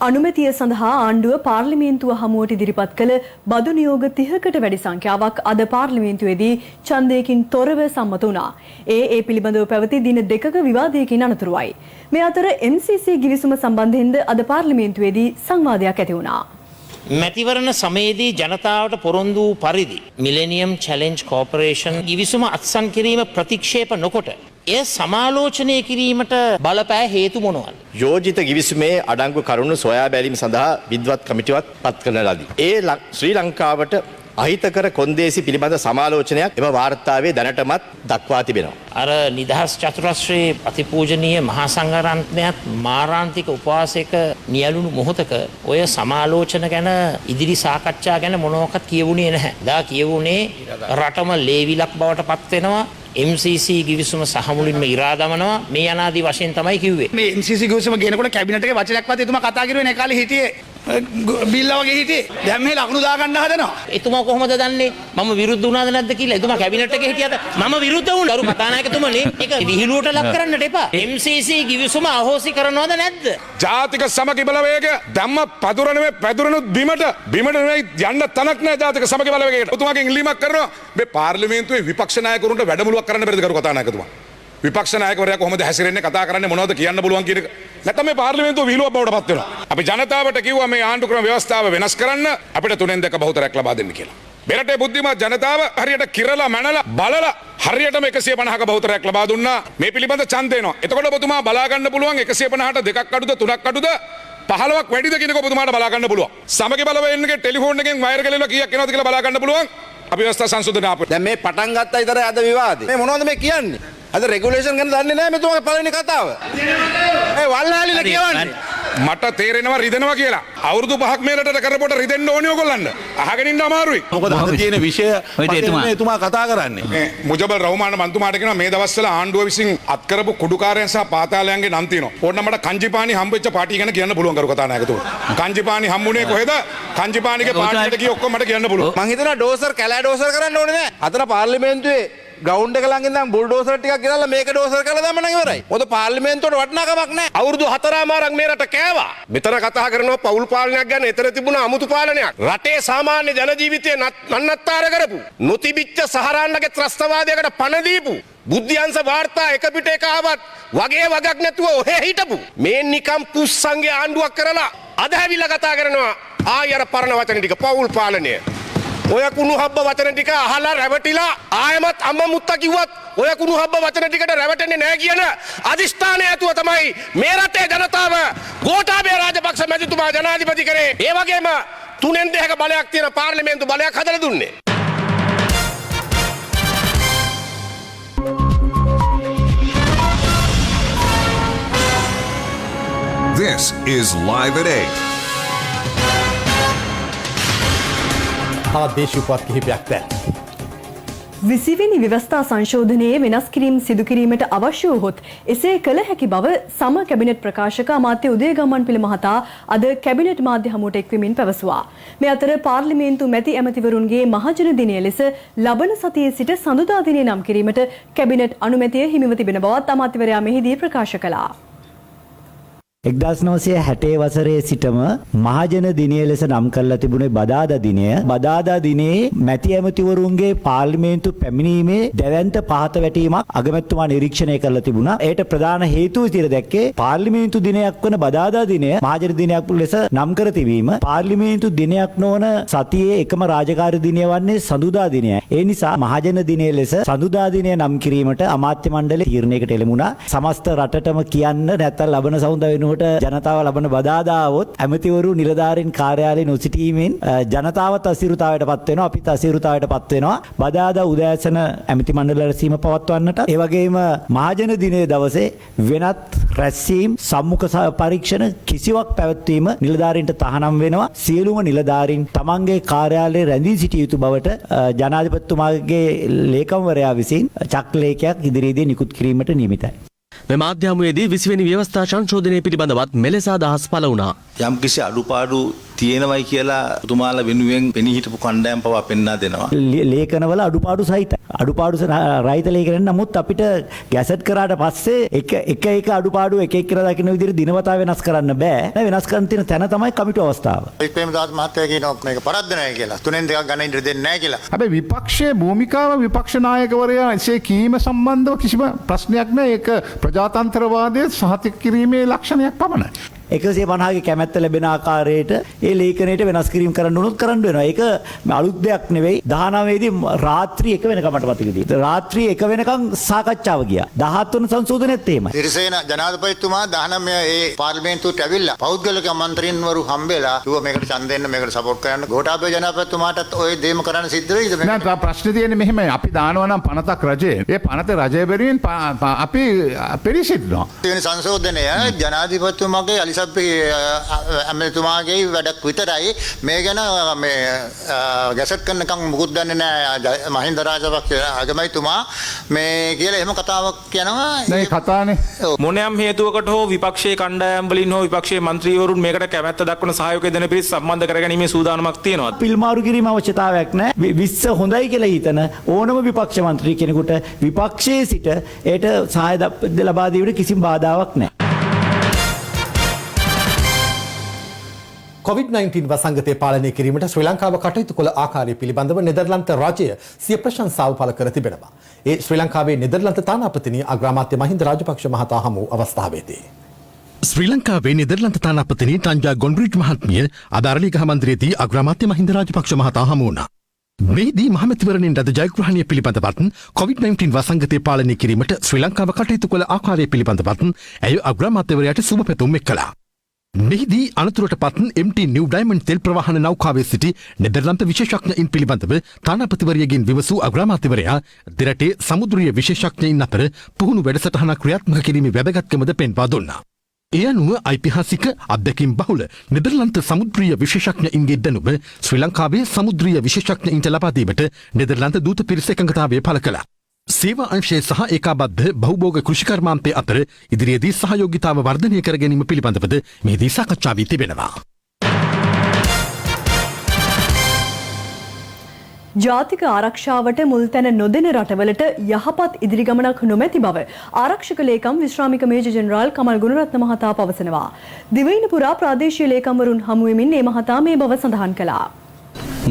අනුමැතිය සඳහා ආණ්ඩුව පාර්ලිමේන්තුව හමුවට ඉදිරිපත් කළ බදු නියෝග 30කට වැඩි සංඛ්‍යාවක් අද පාර්ලිමේන්තුවේදී ඡන්දයකින් තොරව සම්මත වුණා. ඒ පිළිබඳව පැවති දින දෙකක විවාදයකින් අනතුරුවයි. මේ අතර MCC ගිවිසුම සම්බන්ධයෙන්ද අද පාර්ලිමේන්තුවේදී සංවාදයක් ඇති වුණා. මැතිවරණ සමයේදී ජනතාවට පොරොන්දු වූ පරිදි මිලේනියම් චැලෙන්ජ් කෝපරේෂන් ගිවිසුම අත්සන් කිරීම ප්‍රතික්ෂේප නොකොට එය සමාලෝචනය කිරීමට බලපෑ හේතු මොනවාද? යෝජිත ගිවිසුමේ අඩංගු කරුණු සොයා බැලීම සඳහා විද්වත් කමිටුවක් පත් කරන ලදී. ශ්‍රී ලංකාවට අහිතකර කොන්දේසි පිළිබඳ සමාලෝචනයක් එම වාර්තාවේ දැනටමත් දක්වා තිබෙනවා. අර නිදහස් චතුරස්‍රයේ අතිපූජනීය මහා සංඝරත්නයත් මාරාන්තික උපවාසයක නියලුණු මොහොතක ඔය සමාලෝචන ගැන ඉදිරි සාකච්ඡා ගැන මොනවාක්වත් කියවුණේ නැහැ. දා කියවුණේ රටම ලේවිලක් බවට පත් වෙනවා. MCC ගිවිසුම සහ මුලින්ම ඉරා දමනවා මේ අනාදී වශයෙන් තමයි කිව්වේ. මේ MCC ගිවිසුම ගෙනකොට කැබිනට් එකේ වචනයක්වත් එතුමා කතා කරුවේ නැහැ කාලේ හිටියේ. බිල්ලා වගේ හිටියේ. දැන් මේ ලකුණු දාගන්න හදනවා. එතුමා කොහොමද දන්නේ මම විරුද්ධ වුණාද නැද්ද කියලා? එතුමා කැබිනට් එකේ හිටියද? මම විරුද්ධ වුණා. අරු කතානායකතුමනි ඒක විහිළුවට ලක් කරන්නට එපා. MCC ගිවිසුම අහෝසි කරනවද නැද්ද? ජාතික සමගි බලවේග දැම්ම පදුර නෙමෙයි පැදුරනුත් බිමට නෙමෙයි යන්න තනක් නැහැ ජාතික සමගි බලවේගයට. ඔතුමාගෙන් ඉල්ලීමක් කරනවා මේ පාර්ලිමේන්තුවේ විපක්ෂ නායකරුන්ට වැඩමුළුවක් කරන්න බැරිද කරු කතානායකතුමා? විපක්ෂ නායකවරයා කොහොමද හැසිරෙන්නේ කතා කරන්නේ මොනවද කියන්න පුළුවන් කියන එක නැත්නම් මේ පාර්ලිමේන්තුව විහිළුවක් බවට පත් වෙනවා. අපි ජනතාවට කිව්වා මේ ආණ්ඩු ක්‍රම ව්‍යවස්ථාව වෙනස් කරන්න අපිට 3/2 බහුතරයක් ලබා දෙන්න කියලා. මෙරටේ බුද්ධිමත් ජනතාව හරියට කිරලා මැනලා බලලා හරියටම 150ක බහුතරයක් ලබා දුන්නා. මේ පිළිබඳ ඡන්ද එනවා. එතකොට ඔබතුමා බලා ගන්න පුළුවන් 150ට දෙකක් අඩුද 3ක් අඩුද 15ක් වැඩිද කියන එක ඔබතුමාට බලා ගන්න පුළුවන්. සමගි බලවේගයේ ටෙලිෆෝන් එකෙන් වයර් ගලවලා කීයක් එනවද කියලා බලා ගන්න පුළුවන්. අපි ව්‍යවස්ථා සංශෝධනය අපිට. දැන් මේ පටන් ගත්තා විතරයි අද විවාදේ. මේ මොනවද මේ කියන්නේ? අද රෙගුලේෂන් ගැන දන්නේ නැහැ මෙතුමාගේ පළවෙනි කතාව. ඒ වල්හාලිලා කියවන්නේ. මට තේරෙනවා රිදෙනවා කියලා. අවුරුදු 5ක් මේ රටට කරපොට රිදෙන්න ඕනේ ඔයගොල්ලන්ට. අහගෙන ඉන්න අමාරුයි. මොකද අද තියෙන විෂය එතුමා කතා කරන්නේ. මේ මුජබල් රහමාන මන්තුමාට කියනවා මේ දවස්වල ආණ්ඩුව විසින් අත් කරපු කුඩුකාරයන් සහ පාතාලයන්ගේ නම් තියෙනවා. ඕන්න මට කංජිපානි හම්බෙච්ච පාටි ගැන කියන්න පුළුවන් කරු කතානායකතුමා. කංජිපානි හම්බුනේ කොහෙද? කංජිපානිගේ පාටියට ගිය ඔක්කොම මට කියන්න පුළුවන්. මං හිතනවා ඩෝසර් කැලෑ ඩෝසර් කරන්න ඕනේ නෑ. අතන පාර්ලිමේන්තුවේ ග්‍රවුන්ඩ් එක ළඟ ඉඳන් බුල්ඩෝසර් ටිකක් ගෙනල්ලා මේක ඩෝසර් කරලා දැම්ම නම් ඉවරයි. මොකද පාර්ලිමේන්තුවට වටිනාකමක් නැහැ. අවුරුදු 4මාරක් මේ රට කෑවා. මෙතන කතා කරනවා පෞල් පාලනයක් ගැන. එතන තිබුණා අමුතු පාලනයක්. රටේ සාමාන්‍ය ජන ජීවිතය නන්නත්තර කරපු. නොතිබිච්ච සහරාන්නගේ ත්‍රස්තවාදයකට පණ දීපු. බුද්ධ්‍යංශ වාර්තා එක පිට එක ආවත් වගේ වගක් නැතුව ඔහෙ හිටපු. මේ නිකම් පුස්සන්ගේ ආණ්ඩුවක් කරලා අද හැවිලා කතා කරනවා ආයෙ අර පරණ වචන ටික පෞල් පාලනය. ඔය කුණු හබ්බ වචන ටික අහලා රැවටිලා ආයමත් අම්ම මුත්තා කිව්වත් ඔය කුණු හබ්බ වචන ටිකට රැවටෙන්නේ නැහැ කියන අදිෂ්ඨානය ඇතුව තමයි මේ රටේ ජනතාව ගෝඨාභය රාජපක්ෂ මැතිතුමා ජනාධිපති කරේ. ඒ වගේම 3න් 2ක බලයක් තියෙන පාර්ලිමේන්තු බලයක් හදලා දුන්නේ. This is Live at 8. දේශීය පත් කිහිපයක් දැන්. 20 වෙනි ව්‍යවස්ථා සංශෝධනයේ වෙනස් කිරීම් සිදු කිරීමට අවශ්‍ය වූහොත් එසේ කළ හැකි බව සම කැබිනට් ප්‍රකාශක අමාත්‍ය උදය ගමන්පිල මහතා අද කැබිනට් මාධ්‍ය හමුවට එක්වමින් පැවසුවා. මේ අතර පාර්ලිමේන්තු මැති ඇමතිවරුන්ගේ මහජන දිනය ලෙස ලබන සතියේ සිට සඳුදා දිනය නම් කිරීමට කැබිනට් අනුමැතිය හිමිව තිබෙන බවත් අමාත්‍යවරයා මෙහිදී ප්‍රකාශ කළා. 1960 වසරේ සිටම මහජන දිනය ලෙස නම් කරලා තිබුණේ බදාදා දිනය. බදාදා දිනේ මැති ඇමතිවරුන්ගේ පාර්ලිමේන්තු පැමිණීමේ දැවැන්ත පහත වැටීමක් අගමැතිතුමා නිරීක්ෂණය කරලා තිබුණා. ඒට ප්‍රධාන හේතුව විදිහට දැක්කේ පාර්ලිමේන්තු දිනයක් වන බදාදා දිනය මහජන දිනයක් ලෙස නම් කර තිබීම. පාර්ලිමේන්තු දිනයක් නොවන සතියේ එකම රාජකාරී දිනය වන්නේ සඳුදා දිනයයි. ඒ නිසා මහජන දිනය ලෙස සඳුදා දිනය නම් කිරීමට අමාත්‍ය මණ්ඩලය තීරණයකට එළඹුණා. සමස්ත රටටම කියන්න නැත්නම් ලබන සඳුදා වෙනුවට ජනතාව ලබන බදාදාවොත් ඇමතිවරු නිලධාරීන් කාර්යාලයේ නොසිටීමෙන් ජනතාවත් අසීරුතාවයට පත් වෙනවා, අපිත් අසීරුතාවයට පත් වෙනවා. බදාදා උදෑසන ඇමති මණ්ඩල රැස්වීම පවත්වන්නට, ඒ වගේම මහජන දිනයේ දවසේ වෙනත් රැස්වීම් සම්මුඛ පරීක්ෂණ කිසිවක් පැවැත්වීම නිලධාරීන්ට තහනම් වෙනවා. සියලුම නිලධාරීන් තමන්ගේ කාර්යාලයේ රැඳී සිටිය යුතු බවට ජනාධිපතිතුමාගේ ලේකම්වරයා විසින් චක්‍රලේඛයක් ඉදිරියේදී නිකුත් කිරීමට නියමිතයි. මේ මාධ්‍යමුවේදී 20 වෙනි ව්‍යවස්ථා සංශෝධනය පිළිබඳවත් මෙලෙස අදහස් පළ වුණා. යම්කිසි අඩුපාඩු තියෙනවයි කියලා තුමාලා වෙනුවෙන් පෙනී හිටපු කණ්ඩායම් පවා පෙන්වා දෙනවා. ලේඛනවල අඩුපාඩු සහිතයි. අඩුපාඩු රහිත ලේඛන නමුත් අපිට ගැසට් කරාට පස්සේ එක අඩුපාඩු එක දකින්න විදිහට දිනවතා වෙනස් කරන්න බෑ. වෙනස් කරන්න තියෙන තැන තමයි කමිටු අවස්ථාව. ප්‍රේමදාස මහත්තයා කියනවා මේක පරද්දනයි කියලා. 3න් 2ක් ගන්න ඉඩ දෙන්නේ නැහැ කියලා. හැබැයි විපක්ෂයේ භූමිකාව විපක්ෂ නායකවරයා එසේ කීම සම්බන්ධව කිසිම ප්‍රශ්නයක් නැහැ. ඒක ප්‍රජාතන්ත්‍රවාදයේ සහතික කිරීමේ ලක්ෂණයක් පමණයි. 150ගේ කැමැත්ත ලැබෙන ආකාරයට ඒ ලේඛනයට වෙනස් කිරීම කරන්න උනොත් කරන්න වෙනවා. ඒක අලුත් දෙයක් නෙවෙයි. 19 දී රාත්‍රී 1 වෙනකම් මට මතකදී. රාත්‍රී 1 වෙනකම් සාකච්ඡාව ගියා. 17 වෙනි සංශෝධනයේත් එහෙමයි. තිරසේන ජනාධිපතිතුමා 19 ඒ පාර්ලිමේන්තුවට ඇවිල්ලා පෞද්ගලික මන්ත්‍රීන්වරු හම්බෙලා කිව්වා මේකට ඡන්ද දෙන්න මේකට සපෝට් කරන්න. ගෝඨාභය ජනාධිපතිතුමාටත් ওই දේම කරන්න සිද්ධ වෙයිද? නෑ ප්‍රශ්නේ තියෙන්නේ මෙහෙමයි. අපි දානවා නම් පනතක් රජේ. ඒ පනත රජය බැරිවෙන් අපි පිළිසිටනවා. වෙන සංශෝධනය ජනාධිපතිතුමාගේ ඇමතිතුමාගේ වැඩක් විතරයි. මේ ගැන මේ ගැසට් කරනකම් මුකුත් දන්නේ නැහැ මහින්ද රාජපක්ෂ අගමැතිතුමා මේ කියලා එහෙම කතාවක් කියනවා. නේ කතානේ. මොනෑම් හේතුවකට හෝ විපක්ෂයේ කණ්ඩායම් වලින් හෝ විපක්ෂයේ മന്ത്രിවරුන් මේකට කැමැත්ත දක්වන සහයෝගය දෙන පිරිස සම්බන්ධ කරගැනීමේ සූදානමක් තියෙනවා. පිල්මාරු කිරීම අවශ්‍යතාවයක් නැහැ. 20 හොඳයි කියලා හිතන ඕනම විපක්ෂ මන්ත්‍රී කෙනෙකුට විපක්ෂයේ සිට ඒට සහාය ලබා දීමට කිසිම බාධාවක් නැහැ. COVID-19 වසංගතය පාලනය කිරීමට ශ්‍රී ලංකාව කටයුතු කළ ආකාරය පිළිබඳව නෙදර්ලන්ත රජය සිය ප්‍රශංසාව පළ කර තිබෙනවා. ඒ ශ්‍රී ලංකාවේ නෙදර්ලන්ත තානාපතිනිය අග්‍රාමාත්‍ය මහින්ද රාජපක්ෂ මහතා හමු අවස්ථාවේදී. ශ්‍රී ලංකාවේ නෙදර්ලන්ත තානාපතිනි ටන්ජා ගොන්රිච් මහත්මිය අද අරලිගහ මන්දිරයේදී අග්‍රාමාත්‍ය මහින්ද රාජපක්ෂ මහතා හමු වුණා. මෙහිදී මහමැතිවරණින් රද ජයග්‍රහණය පිළිබඳවත් COVID-19 වසංගතය පාලනය කිරීමට ශ්‍රී ලංකාව කටයුතු කළ ආකාරය පිළිබඳවත් ඇය අග්‍රාමාත්‍යවරයාට සුබ පැතුම් එක් කළා. මෙහිදී අනතුරට පත් MT නිව් ඩයිමන්ඩ් තෙල් ප්‍රවාහන නෞකාවේ සිටි නෙදර්ලන්ත විශේෂඥයින් පිළිබඳව තානාපතිවරයාගෙන් විමසූ අග්‍රාමාත්‍යවරයා දෙරටේ සමුද්‍රීය විශේෂඥයින් අතර පුහුණු වැඩසටහනක් ක්‍රියාත්මක කිරීමේ වැදගත්කමද පෙන්වා දුන්නා. ඒ අනුව ඓතිහාසික අත්දැකීම් බහුල නෙදර්ලන්ත සමුද්‍රීය විශේෂඥයින්ගේ දැනුම ශ්‍රී ලංකාවේ සමුද්‍රීය විශේෂඥයින්ට ලබා දීමට නෙදර්ලන්ත දූත පිරිස එකඟතාවය පළ කළා. සේවා අංශය සහ ඒකාබද්ධ බහුභෝග කෘෂිකර්මාන්තය අතර ඉදිරියේදී සහයෝගිතාව වර්ධනය කර ගැනීම පිළිබඳවද මෙහිදී සාකච්ඡා වී තිබෙනවා. ජාතික ආරක්ෂාවට මුල් තැන නොදෙන රටවලට යහපත් ඉදිරි ගමනක් නොමැති බව ආරක්ෂක ලේකම් විශ්‍රාමික මේජර් ජෙනරාල් කමල් ගුණරත්න මහතා පවසනවා. දිවයින පුරා ප්‍රාදේශීය ලේකම්වරුන් හමු වෙමින් මේ මහතා මේ බව සඳහන් කළා.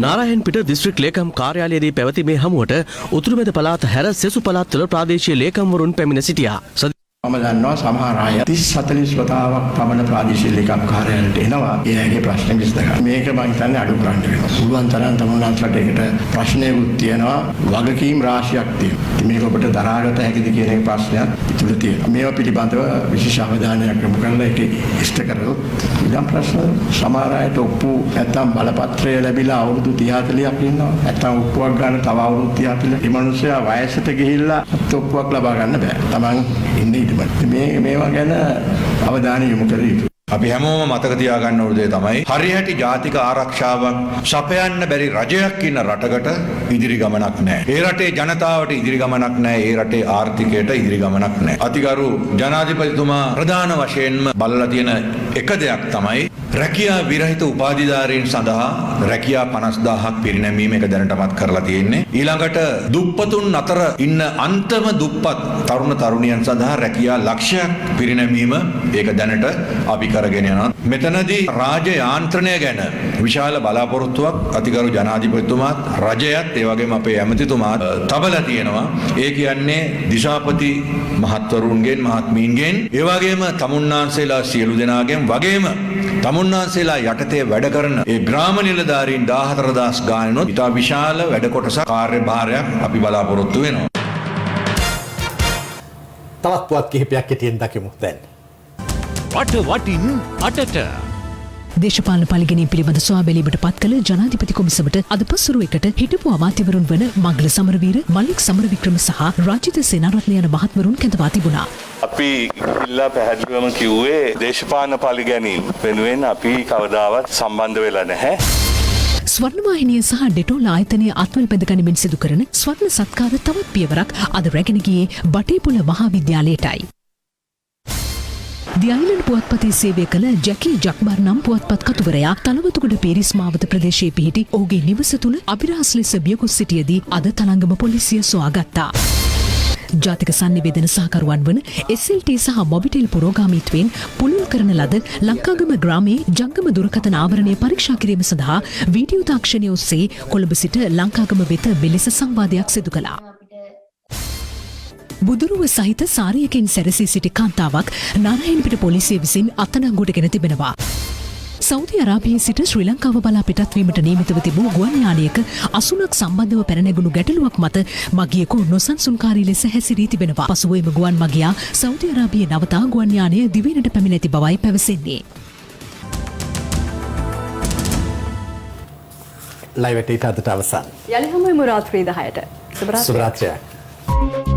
නාරායන්පිට දිස්ත්‍රික් ලේකම් කාර්යාලයේදී පැවති මේ හමුවට උතුරුමැද පළාත හැර සෙසු පළාත්වල ප්‍රාදේශීය ලේකම්වරුන් පැමිණ සිටියා. මම දන්නවා සමහර අය 30-40 වතාවක් පමණ ප්‍රාදේශීය ලේකම් කාර්යාලයට එනවා එයාගේ ප්‍රශ්න විසඳගන්න. මේක මම හිතන්නේ අඩු කරන්න වෙනවා. පුළුවන් තරම් තමුන්ලාට ඒකට ප්‍රශ්නයකුත් තියෙනවා, වගකීම් රාශියක් තියෙනවා. මේක ඔබට දරාගත හැකිද කියන එක ප්‍රශ්නයක් ඉතුරු තියෙනවා. මේවා පිළිබඳව විශේෂ අවධානයක් යොමු කරලා ඒක ඉෂ්ට කරගොත් ඉදම් ප්‍රශ්න සමහර අයට ඔප්පු නැත්තම් බලපත්‍රය ලැබිලා අවුරුදු 30-40ක් ඉන්නවා. නැත්තම් ඔප්පුවක් ගන්න තව අවුරුදු 30-40. මේ මිනිස්සයා වයසට ගිහිල්ලා ඔප්පුවක් ලබා ගන්න බෑ. Taman ඉන්නේ මේවා ගැන අවධානය යොමු කර යුතුයි. අපි හැමෝම මතක තියාගන්න ඕන දේ තමයි හරියටි ජාතික ආරක්ෂාවක් සපයන්න බැරි රජයක් ඉන්න රටකට ඉදිරි ගමනක් නැහැ. ඒ රටේ ජනතාවට ඉදිරි ගමනක් නැහැ. ඒ රටේ ආර්ථිකයට ඉදිරි ගමනක් නැහැ. අතිගරු ජනාධිපතිතුමා ප්‍රධාන වශයෙන්ම බලලා තියෙන එක දෙයක් තමයි රැකියා විරහිත උපාධිධාරීන් සඳහා රැකියා 50000ක් පිරිනැමීම එක දැනටමත් කරලා තියෙන්නේ. ඊළඟට දුප්පතුන් අතර ඉන්න අන්තම දුප්පත් තරුණ තරුණියන් සඳහා රැකියා ලක්ෂයක් පිරිනැමීම ඒක දැනට අපි කරගෙන යනවා. මෙතනදී රාජ්‍ය යාන්ත්‍රණය ගැන විශාල බලාපොරොත්තුවක් අතිගරු ජනාධිපතිතුමාත් රජයත් ඒ වගේම අපේ ඇමතිතුමාත් තබලා තියෙනවා. ඒ කියන්නේ දිශාපති මහත්වරුන්ගෙන් මහත්මීන්ගෙන් ඒ වගේම තමුන්නාන්සේලා සියලු දෙනාගෙන් වගේම තමුන්නාන්සේලා යටතේ වැඩ කරන ඒ ග්‍රාම නිලධාරීන් 14000 ගානනොත් ඉතා විශාල වැඩ කොටසක් කාර්යභාරයක් අපි බලාපොරොත්තු වෙනවා. තවත් පුවත් කිහිපයක් කෙටියෙන් දකිමු දැන්. රට වටින් අටට දේශපාලන පලිගැනීම් පිළිබඳ සොයා බැලීමට පත් කළ ජනාධිපති කොමිසමට අද පසුරු එකට හිටපු අමාත්‍යවරුන් වන මංගල සමරවීර, මලික් සමරවික්‍රම සහ රාජිත සේනාරත්න යන මහත්වරුන් කැඳවා තිබුණා. අපි ඉල්ලා පැහැදිලිවම කිව්වේ දේශපාලන පලිගැනීම් වෙනුවෙන් අපි කවදාවත් සම්බන්ධ වෙලා නැහැ. ස්වර්ණවාහිනිය සහ ඩෙටෝල් ආයතනය අත්වල බැඳගනිමින් සිදු කරන ස්වර්ණ සත්කාර තවත් පියවරක් අද රැගෙන ගියේ බටේපොළ මහාවිද්‍යාලයටයි. දි අයිලන්ඩ් පුවත්පතේ සේවය කළ ජැකී ජක්බර් නම් පුවත්පත් කතුවරයා තලවතුගොඩ පීරිස් මාවත ප්‍රදේශයේ පිහිටි ඔහුගේ නිවස තුළ අභිරහස් ලෙස බියගොස් සිටියදී අද තලංගම පොලිසිය සොයාගත්තා. ජාතික සංනිවේදන සහකරුවන් වන SLT සහ මොබිටෙල් පුරෝගාමීත්වයෙන් පුළුල් කරන ලද ලංකාගම ග්‍රාමයේ ජංගම දුරකථන ආවරණය පරීක්ෂා කිරීම සඳහා වීඩියෝ තාක්ෂණය ඔස්සේ කොළඹ සිට ලංකාගම වෙත මෙලෙස සංවාදයක් සිදු කළා. බුදුරුව සහිත සාරියකින් සැරසී සිටි කාන්තාවක් නාරායණපිට පොලිසිය විසින් අත්අඩංගුවට ගෙන තිබෙනවා. සෞදි අරාබියේ සිට ශ්‍රී ලංකාව බලා පිටත් වීමට නියමිතව තිබූ ගුවන් යානයක 80ක් සම්බන්ධව පැනනැගුණු ගැටලුවක් මත මගියෙකු නොසන්සුන්කාරී ලෙස හැසිරී තිබෙනවා. පසුව එම ගුවන් මගියා සෞදි අරාබියේ නවතා ගුවන් යානය දිවයිනට පැමිණ ඇති බවයි පැවසෙන්නේ. ලයිව් එකේ අදට අවසන්. යලි හැමෝම රාත්‍රී 10ට. සුබ රාත්‍රියක්.